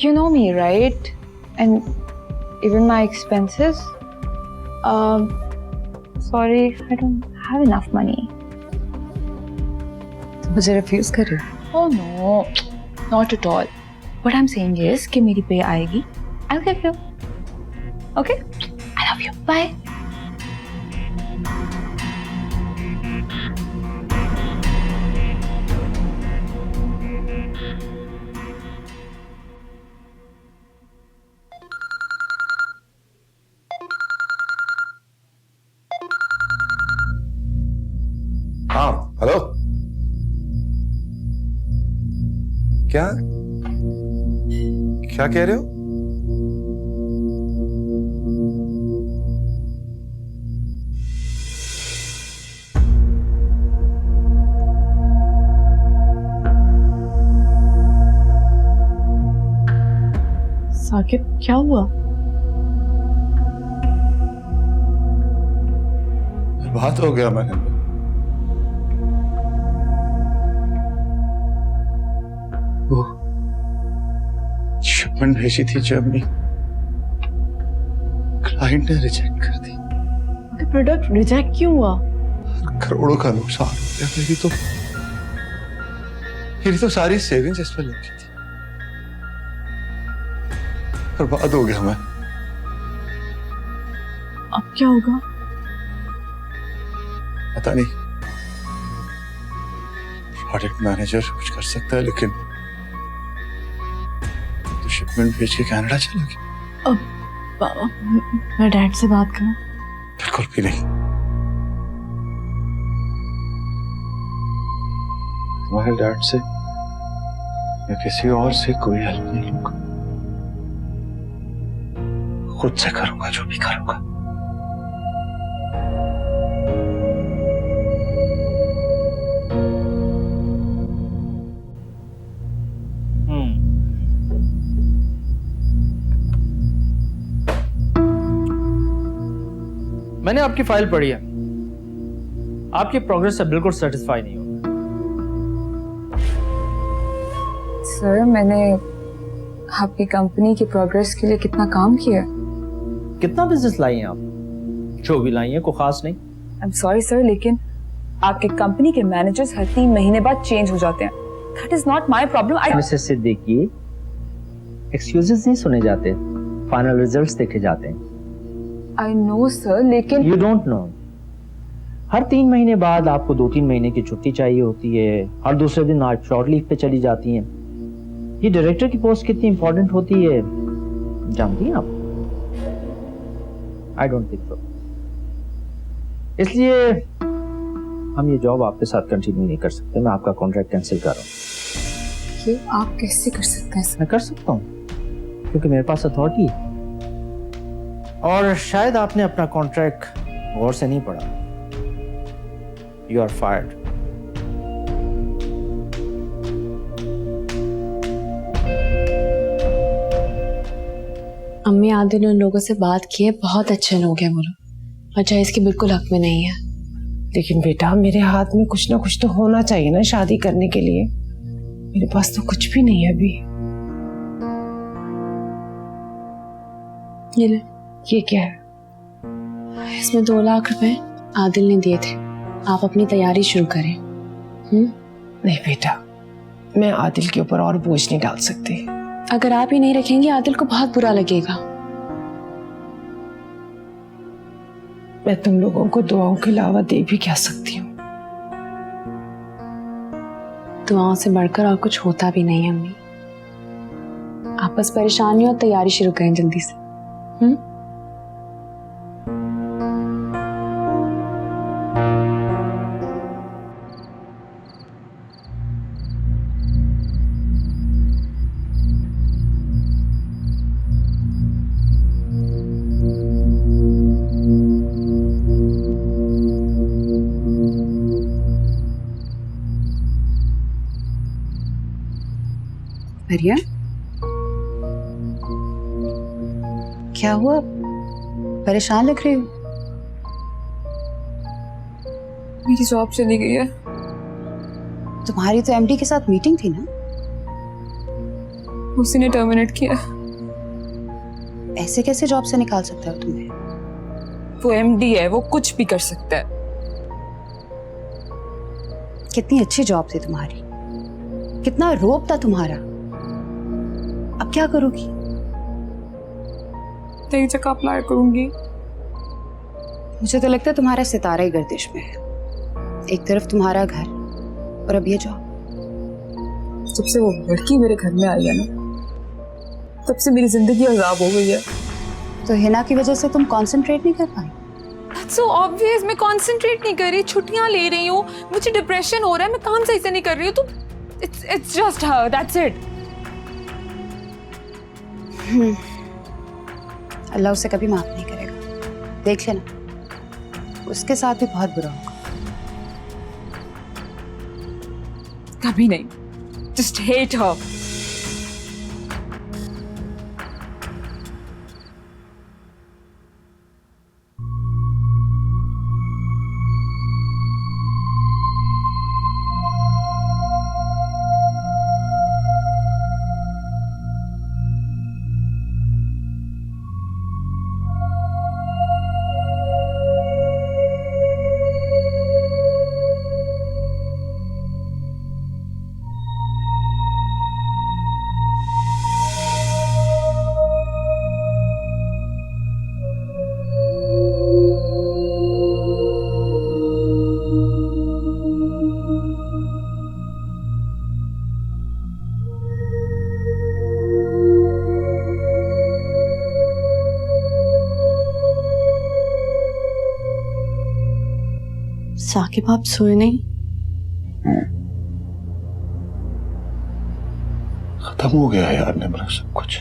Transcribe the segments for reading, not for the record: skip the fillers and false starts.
You know me, right? And even my expenses. Sorry, I don't have enough money. मुझे refuse कर रहे हो? Oh no, not at all. What I'm saying is कि मेरी पे आएगी, I'll give you. Okay? I love you. Bye. हाँ, hello. क्या क्या कह रहे हो? साकिब क्या हुआ? बात हो गया मैंने। वो शिपमेंट भेजी थी जर्मनी, क्लाइंट ने रिजेक्ट कर दी। प्रोडक्ट रिजेक्ट क्यों हुआ? करोड़ों का नुकसान हो गया। मेरी तो सारी सेविंग्स इस पर लगी थी। बर्बाद हो गया मैं। अब क्या होगा? पता नहीं, प्रोडक्ट मैनेजर कुछ कर सकता है, लेकिन तो शिपमेंट भेज के कनाडा चला गया। अब मैं डैड से बात करूं? बिल्कुल भी नहीं। तुम्हारे डैड से या किसी और से कोई हेल्प नहीं लूंगा। खुद से करूंगा जो भी करूंगा। मैंने आपकी फाइल पढ़ी है, आपकी प्रोग्रेस से बिल्कुल सेटिस्फाई नहीं हूं। सर, मैंने आपकी कंपनी की प्रोग्रेस के लिए कितना काम किया। कितना बिजनेस लाई हैं आप? जो भी लाई हैं कोई खास नहीं। आई एम सॉरी सर, लेकिन आपके कंपनी के मैनेजर्स हर 3 महीने बाद चेंज हो जाते हैं। That is not my problem. Mrs Siddiqui, excuses नहीं सुने जाते, फाइनल रिजल्ट्स देखे जाते हैं। आई नो सर, लेकिन यू डोंट नो। हर 3 महीने बाद आपको 2-3 महीने की छुट्टी चाहिए होती है, हर दूसरे दिन आप शॉर्ट लीव पे चली जाती हैं। ये डायरेक्टर की पोस्ट कितनी इंपॉर्टेंट होती है जानती हैं आप? I don't think so. इसलिए हम ये जॉब आपके साथ कंटिन्यू नहीं कर सकते। मैं आपका कॉन्ट्रैक्ट कैंसिल कर रहा हूँ। ये आप कैसे कर सकते हैं? मैं कर सकता हूँ क्योंकि मेरे पास अथॉरिटी है। और शायद आपने अपना कॉन्ट्रैक्ट गौर से नहीं पढ़ा। You are fired. अम्मी आदिल उन लोगों से बात की है, बहुत अच्छे लोग हैं वो लोग, अच्छा इसके बिल्कुल हक में नहीं है। लेकिन बेटा, मेरे हाथ में कुछ ना कुछ तो होना चाहिए ना शादी करने के लिए। मेरे पास तो कुछ भी नहीं है अभी। ये ले, ये क्या है? इसमें 2 लाख रुपए आदिल ने दिए थे, आप अपनी तैयारी शुरू करें। नहीं बेटा, मैं आदिल के ऊपर और बोझ नहीं डाल सकती। अगर आप ही नहीं रखेंगे आदिल को बहुत बुरा लगेगा। मैं तुम लोगों को दुआओं के अलावा दे भी क्या सकती हूँ? दुआओं से बढ़कर और कुछ होता भी नहीं है अम्मी। आप बस परेशानी और तैयारी शुरू करें जल्दी से। मरियम, क्या हुआ? परेशान लग रही हो। मेरी जॉब चली गई है। तुम्हारी तो एमडी के साथ मीटिंग थी ना? उसी ने टर्मिनेट किया। ऐसे कैसे जॉब से निकाल सकता है तुम्हें? वो एमडी है, वो कुछ भी कर सकता है। कितनी अच्छी जॉब थी तुम्हारी, कितना रोब था तुम्हारा। अब क्या करोगी? नई जगह अप्लाई करूंगी। मुझे तो लगता है तुम्हारा सितारा ही गर्दिश में है। एक तरफ तुम्हारा घर और अब ये जॉब। जब से वो लड़की मेरे घर में आई है ना, तब से मेरी जिंदगी अजाब हो गई है। तो हिना की वजह से तुम कंसंट्रेट नहीं कर पाई? That's so obvious, मैं कंसंट्रेट नहीं कर रही, छुट्टियां ले रही हूँ, मुझे डिप्रेशन हो रहा है, मैं काम सही से नहीं कर रही हूँ, तो it's just her, that's it. अल्लाह उसे कभी माफ नहीं करेगा, देख लेना। उसके साथ भी बहुत बुरा होगा। कभी नहीं, just hate her. साकिब आप सोए नहीं? खत्म हो गया है यार निम्रा सब कुछ।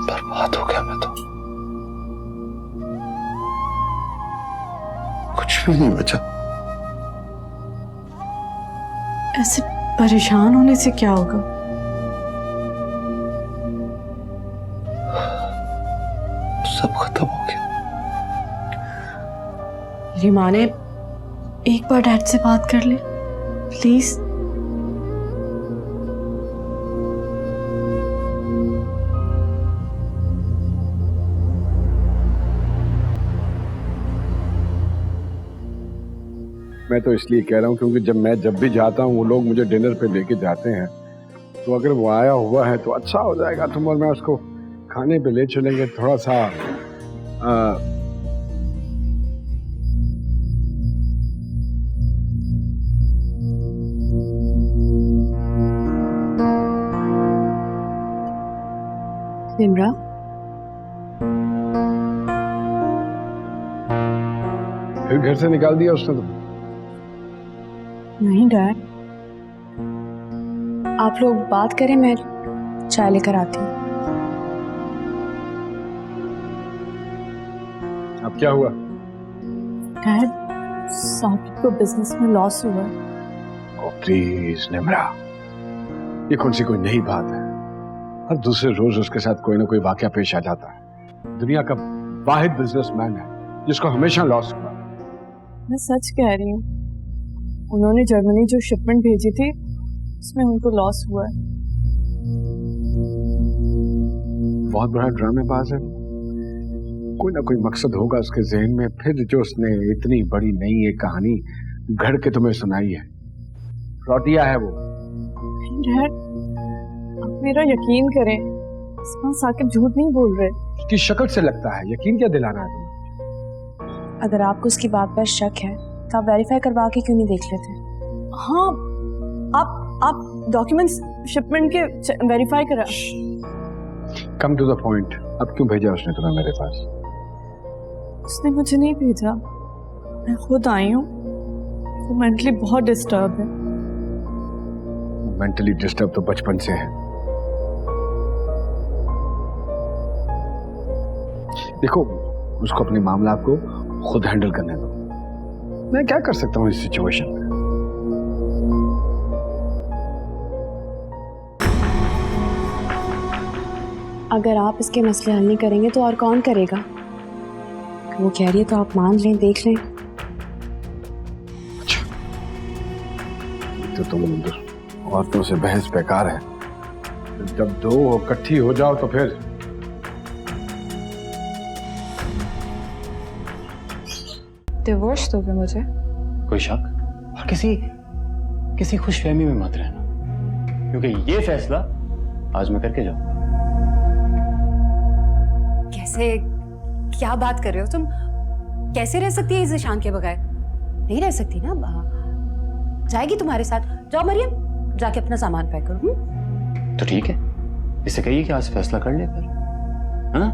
बर्बाद हो गया मैं तो, कुछ भी नहीं बचा। ऐसे परेशान होने से क्या होगा? सब खत्म हो गया। मेरी माँ ने एक बार डैड से बात कर ले प्लीज। मैं तो इसलिए कह रहा हूँ क्योंकि जब भी जाता हूँ वो लोग मुझे डिनर पे लेके जाते हैं, तो अगर वो आया हुआ है तो अच्छा हो जाएगा। तुम और मैं उसको खाने पे ले चलेंगे थोड़ा सा। निम्रा, फिर घर से निकाल दिया उसने तुम्हें? नहीं डैड, आप लोग बात करें, मैं चाय लेकर आती हूँ। अब क्या हुआ? डैड, साकिब को बिजनेस में लॉस हुआ। प्लीज निम्रा, ये कौन सी कोई नई बात है? हर दूसरे रोज उसके साथ कोई ना कोई वाकया पेश आ जाता है। दुनिया का वाहिद बिजनेसमैन है जिसको हमेशा लॉस हुआ। मैं सच कह रही हूँ, उन्होंने जर्मनी जो शिपमेंट भेजी थी उसमें उनको लॉस हुआ है। बहुत बड़ा ड्रामेबाज है, कोई ना कोई मकसद होगा उसके जहन में, फिर जो उसने इतनी बड़ी नई एक कहानी घड़ के तुम्हें सुनाई है। रौटिया है वो। डैड, आप मेरा यकीन करें, इसमें साकिब झूठ नहीं बोल रहे। उसकी शक्ल से लगता है। यकीन क्या दिलाना है तुम्हें? अगर आपको उसकी बात पर शक है तो आप वेरीफाई करवा के क्यों नहीं देख लेते? हाँ, आप डॉक्यूमेंट्स शिपमेंट के वेरीफाई करा। कम टू द पॉइंट, अब क्यों भेजा उसने तुम्हें मेरे पास? उसने मुझे नहीं भेजा, मैं खुद आई हूँ। वो मेंटली बहुत डिस्टर्ब है। मेंटली डिस्टर्ब तो बचपन से है। देखो, उसको अपने मामला को खुद हैंडल करने दो। मैं क्या कर सकता हूँ इस सिचुएशन में? अगर आप इसके मसले हल नहीं करेंगे तो और कौन करेगा? वो कह रही है तो आप मान लें, देख लें। अच्छा, तो तुम औरतों से बहस बेकार है। जब दो इकट्ठी हो जाओ तो फिर डिवोर्स दोगे मुझे? कोई शक और किसी खुशफहमी में मत रहना, क्योंकि ये फैसला आज मैं करके जाऊंगा। कैसे, क्या बात कर रहे हो तुम? कैसे रह सकती है इस ईशान के बगैर? नहीं रह सकती ना। जाएगी तुम्हारे साथ। जाओ मरियम, जाके अपना सामान पैक करो। तो ठीक है, इसे कहिए कि आज फैसला कर ले फिर। हाँ?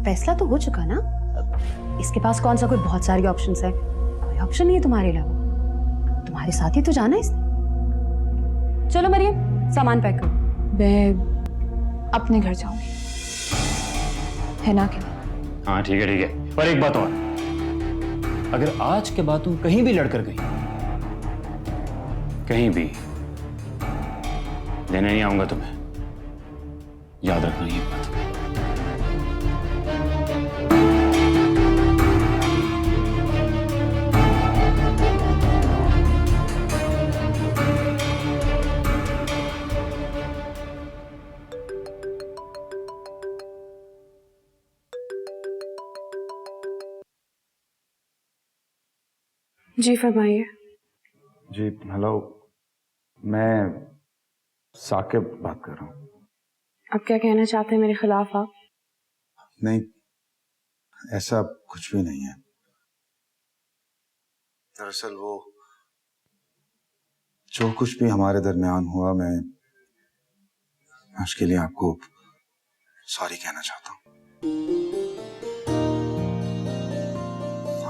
फैसला तो हो चुका ना। इसके पास कौन सा कोई बहुत सारी ऑप्शंस है? कोई ऑप्शन नहीं है तुम्हारे अलावा। तुम्हारे साथ ही तो जाना है इसने। चलो मरियम, सामान पैक करो। मैं अपने घर जाऊंगी, है ना? के हाँ ठीक है। और एक बात और, अगर आज के बाद तुम कहीं भी लड़कर गई, कहीं भी, लेने नहीं आऊंगा तुम्हें। याद रखना ये बात। जी फरमाइए। जी हेलो, मैं साकिब बात कर रहा हूँ। आप क्या कहना चाहते हैं मेरे खिलाफ? आप नहीं, ऐसा कुछ भी नहीं है। दरअसल वो जो कुछ भी हमारे दरमियान हुआ, मैं उसके लिए आपको सॉरी कहना चाहता हूँ।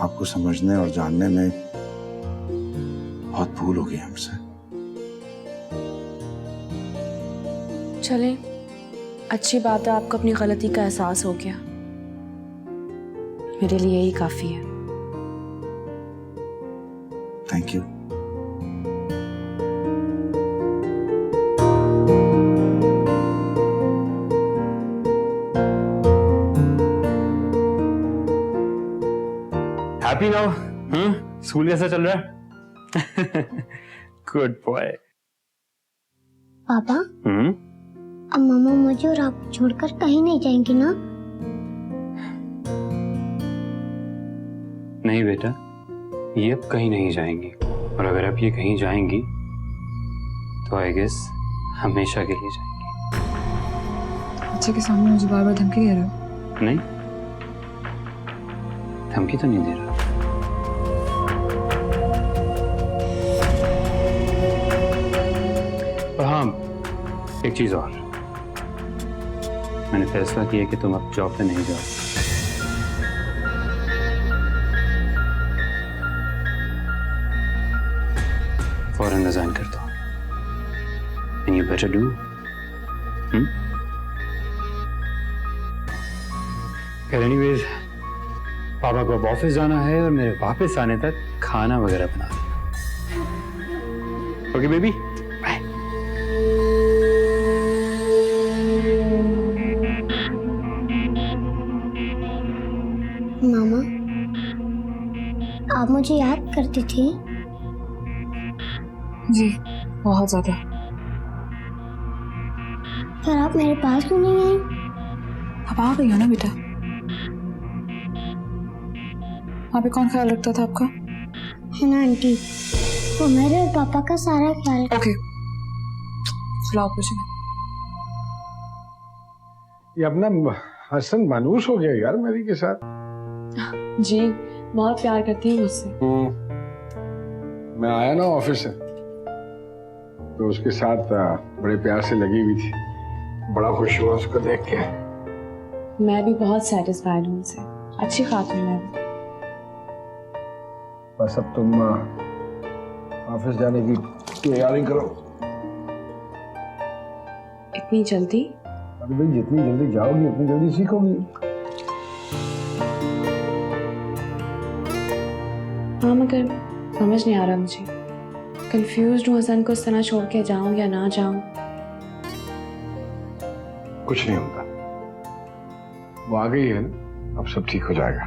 आपको समझने और जानने में बहुत भूल हो गई हमसे। चलें, अच्छी बात है, आपको अपनी गलती का एहसास हो गया। मेरे लिए यही काफी है। Thank you. Happy now? School कैसा चल रहा है? Good boy. पापा, अब मामा मुझे और आप छोड़कर कहीं नहीं जाएंगे ना? नहीं बेटा, ये अब कहीं नहीं जाएंगी, और अगर अब ये कहीं जाएंगी तो आई गेस हमेशा के लिए जाएंगी। बच्चे के सामने मुझे बार बार धमकी दे रहे हो? नहीं, धमकी तो नहीं दे रहा। और हाँ, एक चीज और, मैंने फैसला किया कि तुम अब जॉब पे नहीं जाओ। फौरन रिजाइन कर दो। And you better do. Anyways, पापा को अब ऑफिस जाना है और मेरे वापस आने तक खाना वगैरह बना देना। Okay baby, bye. मामा, आप मुझे याद करती थी? जी, बहुत ज्यादा। पर आप मेरे पास क्यों नहीं आई? अब आ गई हो ना बेटा। वहाँ पे कौन ख्याल रखता था आपका? है ना आंटी, वो मेरे और पापा का सारा ख्याल। ओके, चलो आप पूछिए। ये अपना हसन मानूस हो गया यार मेरी के साथ। जी, बहुत प्यार करती है मुझसे। मैं आया ना ऑफिस से तो उसके साथ बड़े प्यार से लगी हुई थी। बड़ा खुश हुआ उसको देख के। मैं भी बहुत सेटिस्फाइड हूँ उनसे। अच्छी खातून है। बस अब तुम ऑफिस जाने की तैयारी करो। इतनी जल्दी? अरे भाई, जितनी जल्दी जाओगी उतनी जल्दी सीखोगी। हाँ, मगर समझ नहीं आ रहा मुझे। कंफ्यूज्ड हूँ, हसन को इस तरह छोड़ के जाऊं या ना जाऊं। कुछ नहीं होता, वो आ गई है ना, अब सब ठीक हो जाएगा।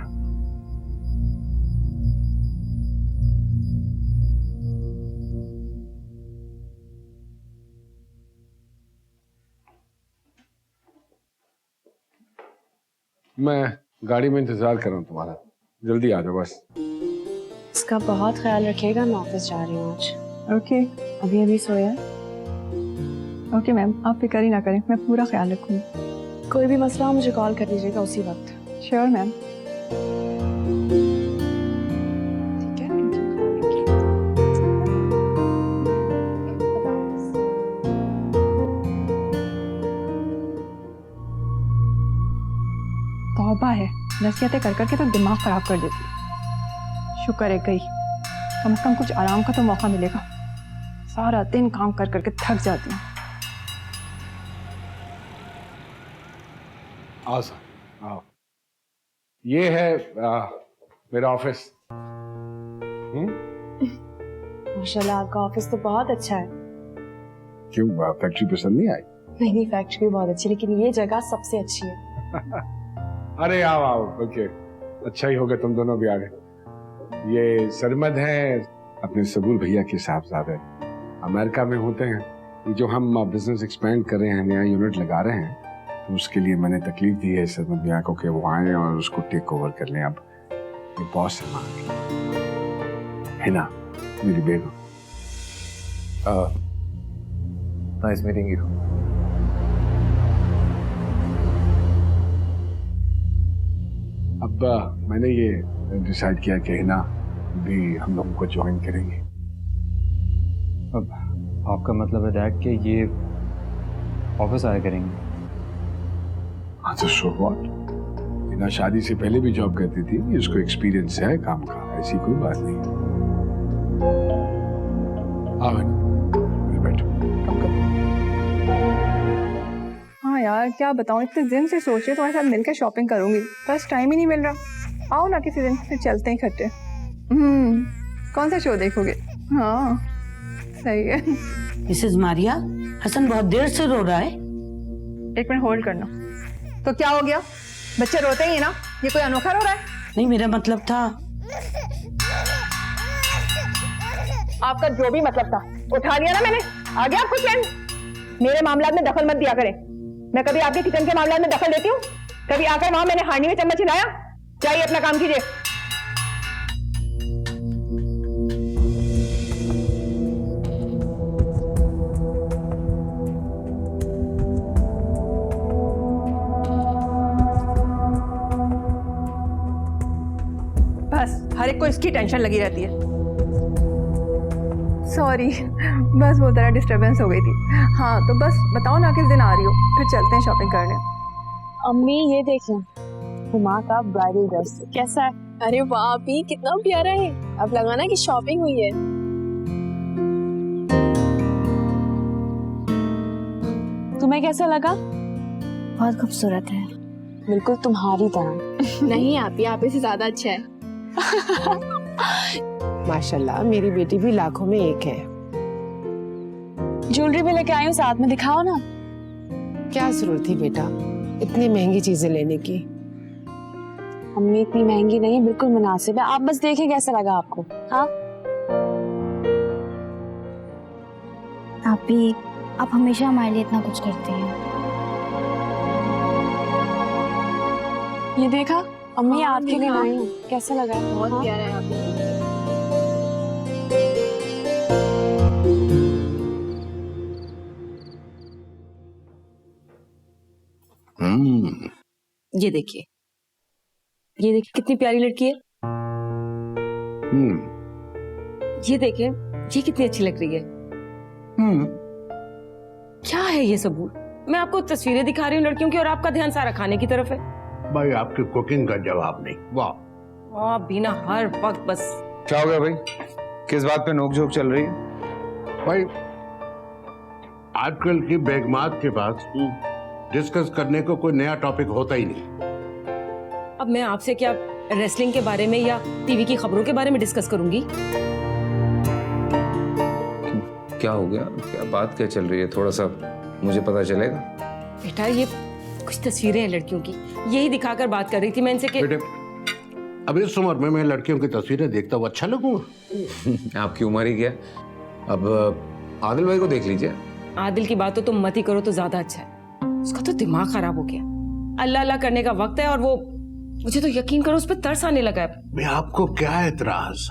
मैं गाड़ी में इंतजार कर रहा हूँ तुम्हारा, जल्दी आ जाओ बस। इसका बहुत ख्याल रखिएगा, मैं ऑफिस जा रही हूँ आज। ओके। अभी सोया? ओके मैम, आप फिक्र ही ना करें, मैं पूरा ख्याल रखूँगी। कोई भी मसला हो मुझे कॉल कर दीजिएगा उसी वक्त। Sure ma'am. ठीक है। तौबा है, नसीहतें कर करके तो दिमाग खराब कर देती है। शुक्र है गई, कम से कम कुछ आराम का तो मौका मिलेगा। सारा दिन काम कर करके थक जाती हूँ। आओ सर, आओ। ये है मेरा ऑफिस। माशाल्लाह, आपका ऑफिस तो बहुत अच्छा है। क्यों, फैक्ट्री पसंद नहीं आई? नहीं, फैक्ट्री भी बहुत अच्छी, लेकिन ये जगह सबसे अच्छी है। अरे आओ आओ, ओके, अच्छा ही होगा तुम दोनों भी आ गए। ये सरमद है, अपने सबूर भैया के साहबजादे, अमेरिका में होते हैं। ये जो हम बिजनेस एक्सपेंड कर रहे हैं, नया यूनिट लगा रहे हैं, तो उसके लिए मैंने तकलीफ दी है सरमद भैया को कि वो आए और उसको टेक ओवर कर लें। अब ये बॉस है वहाँ की, है ना मेरी बेगम। Nice meeting you. अब मैंने ये डिसाइड किया कि हिना भी हम लोगों को ज्वाइन करेंगे। अब आपका मतलब है डैड कि ये ऑफिस आया करेंगे? हाँ तो सो व्हाट, हिना शादी से पहले भी जॉब करती थी, इसको एक्सपीरियंस है काम का, ऐसी कोई बात नहीं। आओ हिना, बैठो, कम करो। हाँ यार, क्या बताऊँ, इतने दिन से सोच रही तुम्हारे साथ मिलकर शॉपिंग करूंगी, बस टाइम ही नहीं मिल रहा। आओ ना किसी दिन, फिर चलते हैं इकट्ठे। कौन सा शो देखोगे? हाँ सही है। मिसेस मारिया, हसन बहुत देर से रो रहा है। एक मिनट होल्ड करना। तो क्या हो गया, बच्चे रोते ही है ना, ये कोई अनोखा रो रहा है? नहीं, मेरा मतलब था। आपका जो भी मतलब था उठा लिया ना मैंने, आ गया आपको चैन। मेरे मामला में दखल मत दिया करें। मैं कभी आपके किचन के मामले में दखल देती हूँ? कभी आकर वहां मैंने हांडी में चम्मच हिलाया? जाइए अपना काम कीजिए। बस हर एक को इसकी टेंशन लगी रहती है। सॉरी, बस वो तरह डिस्टरबेंस हो गई थी। हाँ तो बस बताओ ना किस दिन आ रही हो, फिर चलते हैं शॉपिंग करने। अम्मी ये देखें, हुमा का ब्राइडल ड्रेस कैसा है? अरे वाह अभी कितना प्यारा है। अब लगा ना कि शॉपिंग हुई है। तुम्हें कैसा लगा? बहुत खूबसूरत है। बिल्कुल तुम्हारी तरह। नहीं आप से ज्यादा अच्छा है। माशाल्लाह, मेरी बेटी भी लाखों में एक है। ज्वेलरी भी लेके आई हूँ, साथ में दिखाओ ना। क्या जरूरत थी बेटा इतनी महंगी चीजें लेने की? अम्मी इतनी महंगी नहीं, बिल्कुल मुनासिब है। आप बस देखें कैसा लगा आपको। हाँ आप हमेशा हमारे लिए इतना कुछ करते हैं। ये देखा अम्मी, आपके लिए लाई हूँ, कैसा लगा? बहुत प्यारा है आपके। ये देखिए कितनी प्यारी लड़की है। ये देखिए, ये कितनी अच्छी लग रही है। क्या है ये सबूत? मैं आपको तस्वीरें दिखा रही हूँ लड़कियों की और आपका ध्यान सारा खाने की तरफ है। भाई आपकी कुकिंग का जवाब नहीं। वाह बिना हर वक्त बस। क्या हो गया भाई, किस बात पे नोकझोंक चल रही है? भाई आजकल की बेगमात के पास डिस्कस करने को कोई नया टॉपिक होता ही नहीं। अब मैं आपसे क्या रेसलिंग के बारे में या टीवी की खबरों के बारे में डिस्कस करूंगी? क्या हो गया, क्या बात क्या चल रही है, थोड़ा सा मुझे पता चलेगा? बेटा ये कुछ तस्वीरें हैं लड़कियों की, यही दिखाकर बात कर रही थी मैं इनसे कि बेटे अब इस उम्र में मैं लड़कियों की तस्वीरें देखता हुआ अच्छा लगूंगा? आपकी उम्र ही क्या, अब आदिल भाई को देख लीजिए। आदिल की बात तो तुम मत ही करो तो ज्यादा अच्छा है, उसका तो दिमाग खराब हो गया। अल्लाह अल्लाह करने का वक्त है और वो मुझे तो यकीन करो उस पर तरस आने लगा है। मैं आपको क्या एतराज,